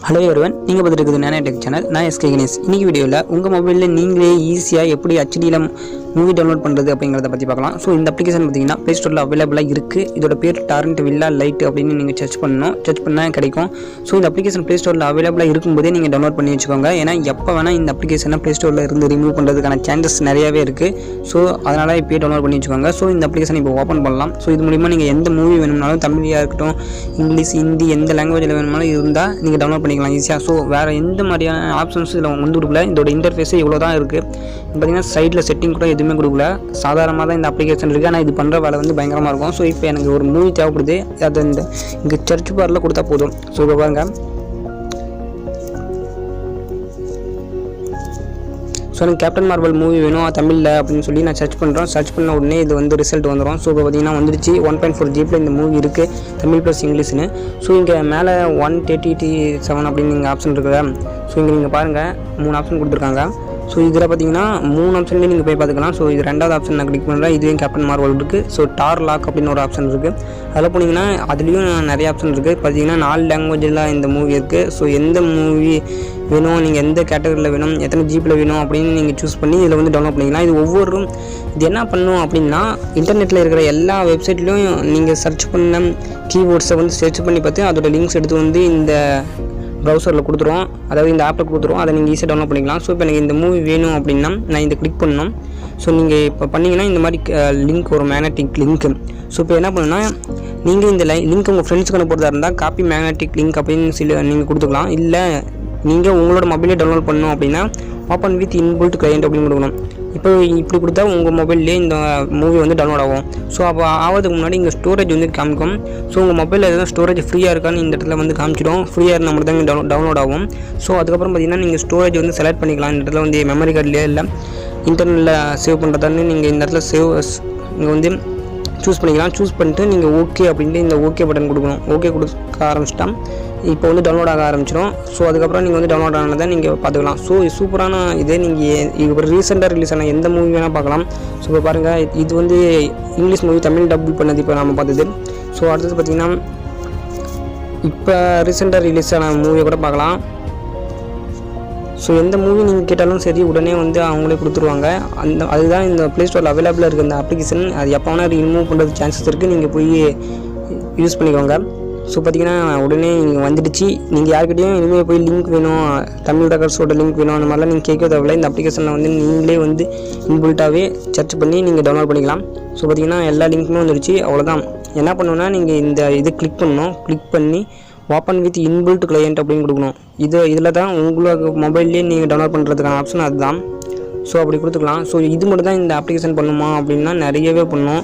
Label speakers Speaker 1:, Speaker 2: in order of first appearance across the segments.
Speaker 1: Hello everyone, நீங்கள் பார்த்துட்டு நானே டெக் சேனல். நான் எஸ்கே கணேஷ். இன்றைக்கி வீடியோவில் உங்கள் மொபைலில் நீங்களே ஈஸியாக எப்படி ஹெச்டியில் மூவி டவுன்லோட் பண்ணுறது அப்படிங்கிறத பற்றி பார்க்கலாம். ஸோ இந்த அப்ளிகேஷன் பார்த்தீங்கன்னா ப்ளே ஸ்டோரில் அவைலபிளாக இருக்குது. இதோட பேர் டாரண்ட் வில்லா லைட் அப்படின்னு நீங்கள் சர்ச் பண்ணால் கிடைக்கும். ஸோ இந்த அப்ளிகேஷன் ப்ளே ஸ்டோரில் அவைலபிளாக இருக்கும்போதே நீங்கள் டவுன்லோட் பண்ணி வச்சுக்கோங்க. ஏன்னா எப்போ வேணால் இந்த அப்ளிகேஷனை ப்ளே ஸ்டோரில் இருந்து ரிமூவ் பண்ணுறதுக்கான சான்சஸ் நிறையாவே இருக்குது. ஸோ அதனால் இப்போயே டவுன்லோட் பண்ணி வச்சுக்கோங்க. ஸோ இந்த அப்ளிகேஷன் இப்போ ஓப்பன் பண்ணலாம். ஸோ இது மூலிமா நீங்கள் எந்த மூவி வேணும்னாலும், தமிழாக இருக்கட்டும், இங்கிலீஷ், ஹிந்தி, எந்த லாங்குவேஜில் வேணுமாலும் இருந்தால் நீங்கள் டவுன்லோட் பண்ணிக்கலாம் ஈஸியாக. ஸோ வேறு எந்த மாதிரியான ஆப்ஷன்ஸ் இதில் வந்து கொடுக்கல. இதோட இன்டர்ஃபேஸே இவ்வளோ தான் இருக்குது. பார்த்தீங்கன்னா சைடில் செட்டிங் கூட எதுவுமே கொடுக்கல. சாதாரணமாக தான் இந்த அப்ளிகேஷன் இருக்குது. ஆனால் இது பண்ணுற வேலை வந்து பயங்கரமாக இருக்கும். ஸோ இப்போ எனக்கு ஒரு மூவி தேவைப்படுது. அது இங்கே சர்ச் பாரில் கொடுத்தா போதும். ஸோ இப்போ பாருங்கள், ஸோ எனக்கு கேப்டன் மார்வல் மூவி வேணும் தமிழில் அப்படின்னு சொல்லி நான் சர்ச் பண்ணுறோம். சர்ச் பண்ண உடனே இது வந்து ரிசல்ட் வந்துடும். ஸோ இப்போ பார்த்தீங்கன்னா வந்துடுச்சு 1.4 GB இந்த மூவி இருக்குது, தமிழ் ப்ளஸ் இங்கிலீஷ்னு. ஸோ இங்கே மேலே 137 அப்படின்னு இங்கே ஆப்ஷன் இருக்குதா. ஸோ இங்கே நீங்கள் பாருங்கள் 3 ஆப்ஷன் கொடுத்துருக்காங்க. ஸோ இதில் பார்த்தீங்கன்னா 3 ஆப்ஷன்லேயும் நீங்கள் போய் பார்த்துக்கலாம். ஸோ இது ரெண்டாவது ஆப்ஷன் நான் கிளிக் பண்ணுறேன். இதுவும் கேப்டன் மார்வல் இருக்குது. ஸோ டார் லாக் அப்படின்னு ஒரு ஆப்ஷன் இருக்குது. அதில் போனீங்கன்னா அதுலேயும் நிறைய ஆப்ஷன் இருக்குது. பார்த்தீங்கன்னா 4 லாங்குவேஜில் இந்த மூவி இருக்குது. ஸோ எந்த மூவி வேணும், நீங்கள் எந்த கேட்டகரியில் வேணும், எத்தனை ஜிபியில் வேணும் அப்படின்னு நீங்கள் சூஸ் பண்ணி இதில் வந்து டவுன்லோட் பண்ணிக்கலாம். இது என்ன பண்ணும் அப்படின்னா, இன்டர்நெட்டில் இருக்கிற எல்லா வெப்சைட்லேயும் நீங்கள் சர்ச் பண்ண கீவேர்ட்ஸை வந்து சர்ச் பண்ணி பார்த்து அதோட லிங்க்ஸ் எடுத்து வந்து இந்த ப்ரௌசரில் கொடுத்துருவோம், அதாவது இந்த ஆப்பில் கொடுத்துருவோம். அதை நீங்கள் ஈஸியாக டவுன்லோட் பண்ணிக்கலாம். ஸோ இப்போ எனக்கு இந்த மூவி வேணும் அப்படின்னா நான் இதை கிளிக் பண்ணணும். ஸோ நீங்கள் இப்போ பண்ணிங்கன்னா இந்த மாதிரி லிங்க் ஒரு மேக்னெட்டிக் லிங்க்கு. ஸோ இப்போ என்ன பண்ணுன்னா, நீங்கள் இந்த லிங்க் உங்கள் ஃப்ரெண்ட்ஸுக்கு அனுப்புறதா இருந்தால் காப்பி மேக்னெட்டிக் லிங்க் அப்படின்னு சொல்லி நீங்கள் கொடுத்துக்கலாம். இல்லை நீங்கள் உங்களோட மொபைலே டவுன்லோட் பண்ணணும் அப்படின்னா ஓப்பன் வித் இன்பில்ட் கிளையண்ட் அப்படின்னு கொடுக்கணும். இப்போ இப்படி கொடுத்தா உங்கள் மொபைல்லே இந்த மூவி வந்து டவுன்லோட் ஆகும். ஸோ அப்போ ஆகிறதுக்கு முன்னாடி இங்கே ஸ்டோரேஜ் வந்து காமிக்கும். ஸோ உங்கள் மொபைலில் எதாவது ஸ்டோரேஜ் ஃப்ரீயாக இருக்கான்னு இந்த இடத்துல வந்து காமிச்சிடும். ஃப்ரீயாக இருந்தால் மட்டும் தான் டவுன்லோட் ஆகும். ஸோ அதுக்கப்புறம் பார்த்தீங்கன்னா நீங்கள் ஸ்டோரேஜ் வந்து செலக்ட் பண்ணிக்கலாம். இந்த இடத்துல வந்து மெமரி கார்ட்லேயே இல்லை இன்டர்னலில் சேவ் பண்ணுறதான்னு நீங்கள் இந்த இடத்துல இங்கே வந்து சூஸ் பண்ணிக்கலாம். சூஸ் பண்ணிட்டு நீங்கள் ஓகே அப்படின்ட்டு இந்த ஓகே பட்டன் கொடுக்கணும். ஓகே கொடுக்க ஆரம்பிச்சிட்டா இப்போ வந்து டவுன்லோட் ஆக ஆரம்பிச்சிடும். ஸோ அதுக்கப்புறம் நீங்கள் வந்து டவுன்லோட் ஆனதை நீங்கள் பார்த்துக்கலாம். ஸோ சூப்பரான இதே நீங்கள் இப்போ ரீசெண்டாக ரிலீஸ் ஆன எந்த மூவி வேணால் பார்க்கலாம். ஸோ இப்போ பாருங்கள், இது வந்து இங்கிலீஷ் மூவி தமிழ் டபுள் பண்ணது இப்போ நம்ம பார்த்தது. ஸோ அடுத்தது பார்த்திங்கன்னா இப்போ ரீசெண்டாக ரிலீஸ் ஆன மூவியை கூட பார்க்கலாம். ஸோ எந்த மூவி நீங்கள் கேட்டாலும் சரி உடனே வந்து அவங்களே கொடுத்துருவாங்க. அதுதான் இந்த ப்ளே ஸ்டோரில் அவைலபிளாக இருக்குது இந்த அப்ளிகேஷன். அது எப்போ வேணால் ரிமூவ் பண்ணுறது சான்சஸ் இருக்குது. நீங்கள் போய் யூஸ் பண்ணிக்கோங்க. ஸோ பார்த்திங்கன்னா உடனே நீங்கள் வந்துடுச்சு. நீங்கள் யார்கிட்டையும் இனிமேல் போய் லிங்க் வேணும், தமிழ் ரெக்கார்ட்ஸோட லிங்க் வேணும், அந்த மாதிரிலாம் நீங்கள் கேட்க தேவையில்லை. இந்த அப்ளிகேஷனில் வந்து நீங்களே வந்து இன்பில்ட்டாகவே சர்ச் பண்ணி நீங்கள் டவுன்லோட் பண்ணிக்கலாம். ஸோ பார்த்திங்கன்னா எல்லா லிங்க்குமே வந்துடுச்சு. அவ்வளோதான். என்ன பண்ணணுன்னா, நீங்கள் இந்த இது கிளிக் பண்ணணும். கிளிக் பண்ணி ஓப்பன் வித் இன்பில்ட் கிளையண்ட் அப்படின்னு கொடுக்கணும். இதில் தான் உங்களுக்கு மொபைல்லேயே நீங்கள் டவுன்லோட் பண்ணுறதுக்கான ஆப்ஷன் அதுதான். ஸோ அப்படி கொடுத்துக்கலாம். ஸோ இது மட்டும் தான் இந்த அப்ளிகேஷன் பண்ணுமா அப்படின்னா நிறையவே பண்ணும்.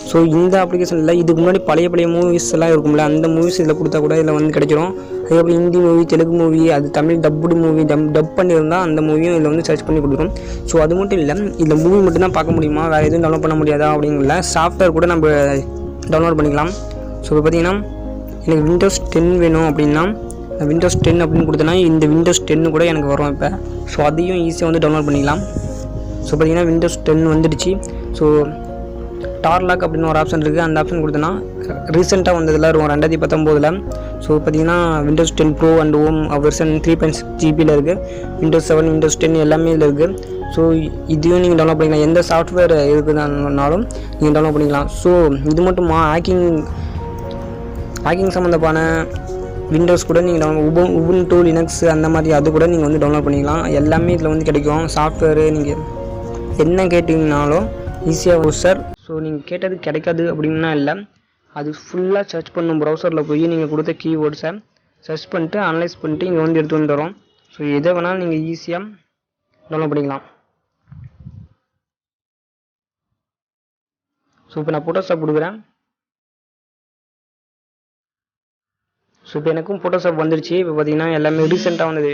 Speaker 1: ஸோ இந்த அப்ளிகேஷனில் இதுக்கு முன்னாடி பழைய மூவிஸ் எல்லாம் இருக்கும்ல, அந்த மூவிஸ் இதில் கொடுத்தா கூட இதில் வந்து கிடைச்சிரும். அதுக்கப்புறம் ஹிந்தி மூவி, தெலுங்கு மூவி, அது தமிழ் டப்புடு மூவி டப் பண்ணியிருந்தால் அந்த மூவியும் இதில் வந்து சர்ச் பண்ணி கொடுக்கும். ஸோ அது மட்டும் இல்லை, இதில் மூவி மட்டும்தான் பார்க்க முடியுமா, வேறு எதுவும் டவுன்லோட் பண்ண முடியாதா அப்படிங்கல சாஃப்ட்வேர் கூட நம்ம டவுன்லோட் பண்ணிக்கலாம். ஸோ இப்போ பார்த்திங்கன்னா எனக்கு விண்டோஸ் 10 வேணும் அப்படின்னா விண்டோஸ் 10 அப்படின்னு கொடுத்தனா இந்த விண்டோஸ் 10 கூட எனக்கு வரும் இப்போ. ஸோ அதையும் ஈஸியாக வந்து டவுன்லோட் பண்ணிக்கலாம். ஸோ பார்த்திங்கன்னா விண்டோஸ் 10 வந்துடுச்சு. ஸோ டார் லாக் அப்படின்னு ஒரு ஆப்ஷன் இருக்குது. அந்த ஆப்ஷன் கொடுத்தனா ரீசெண்டாக வந்ததில் இருக்கும் 2019. ஸோ பார்த்திங்கன்னா Windows 10 bro and home version 3.6 GB இருக்குது. விண்டோஸ் 7, விண்டோஸ் 10 எல்லாமே இதில் இருக்குது. ஸோ இதையும் நீங்கள் டவுன்லோட் பண்ணிக்கலாம். எந்த சாஃப்ட்வேர் இருக்குதுனாலும் நீங்கள் டவுன்லோட் பண்ணிக்கலாம். ஸோ இது மட்டுமா, ஹேக்கிங் சம்மந்தமான விண்டோஸ் கூட நீங்கள் உபுண்டு லினக்ஸ் அந்த மாதிரி அது கூட நீங்கள் வந்து டவுன்லோட் பண்ணிக்கலாம். எல்லாமே இதில் வந்து கிடைக்கும். சாஃப்ட்வேரு நீங்கள் என்ன கேட்டிங்கனாலும் ஈஸியாக சார். ஸோ நீங்கள் கேட்டது கிடைக்காது அப்படின்னா இல்லை, அது ஃபுல்லாக சர்ச் பண்ணும். ப்ரௌசரில் போய் நீங்கள் கொடுத்த கீவேர்ட்ஸை சர்ச் பண்ணிட்டு அனலைஸ் பண்ணிட்டு இங்கே வந்து எடுத்து வந்துடுறோம். ஸோ எதை வேணாலும் நீங்கள் ஈஸியாக டவுன்லோட் பண்ணிக்கலாம். ஸோ இப்போ நான் ஃபோட்டோஷாப் கொடுக்குறேன். ஸோ இப்போ எனக்கும் ஃபோட்டோஷாப் வந்துருச்சு. இப்போ பார்த்தீங்கன்னா எல்லாமே ரீசெண்டாக வந்தது.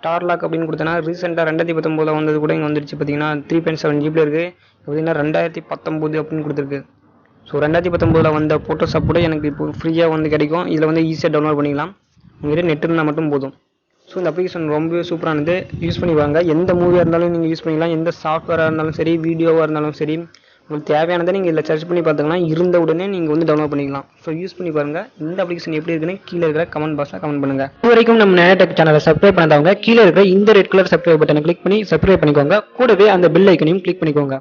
Speaker 1: டார் லாக் அப்படின்னு கொடுத்தனா ரீசெண்டாக 2019 வந்தது கூட இங்கே வந்துருச்சு. பார்த்தீங்கன்னா 3.7 GB இருக்குது. பார்த்தீங்கன்னா 2019 அப்படின்னு கொடுத்துருக்கு. ஸோ 2019 வந்த ஃபோட்டோஷாப் கூட எனக்கு இப்போ ஃப்ரீயாக வந்து கிடைக்கும். இதில் வந்து ஈஸியாக டவுன்லோட் பண்ணிக்கலாம். உங்கள்கிட்ட நெட் இருந்தால் மட்டும் போதும். ஸோ இந்த அப்ளிகேஷன் ரொம்பவே சூப்பரானது. யூஸ் பண்ணிவாங்க. எந்த மூவியாக இருந்தாலும் நீங்கள் யூஸ் பண்ணிக்கலாம். எந்த சாஃப்ட்வேராக இருந்தாலும் சரி, வீடியோவாக இருந்தாலும் சரி, உங்களுக்கு தேவையானதை நீங்கள் இதில் சர்ச் பண்ணி பார்த்துக்கலாம், இருந்த உடனே நீங்கள் வந்து டவுன்லோட் பண்ணிக்கலாம். ஸோ யூஸ் பண்ணி பாருங்கள். இந்த அப்ளிகேஷன் எப்படி இருக்குன்னு கீழே இருக்கிற கமெண்ட் பாக்ஸில் கமெண்ட் பண்ணுங்கள். இது வரைக்கும் நம்ம நேனோடெக் சேனலை சப்ஸ்கிரைப் பண்ணாதவங்க கீழே இருக்கிற இந்த ரெட் கலர் சப்ஸ்கிரைப் பட்டனை கிளிக் பண்ணி சப்ஸ்கிரைப் பண்ணிக்கோங்க. கூடவே அந்த பெல் ஐக்கனையும் கிளிக் பண்ணிக்கோங்க.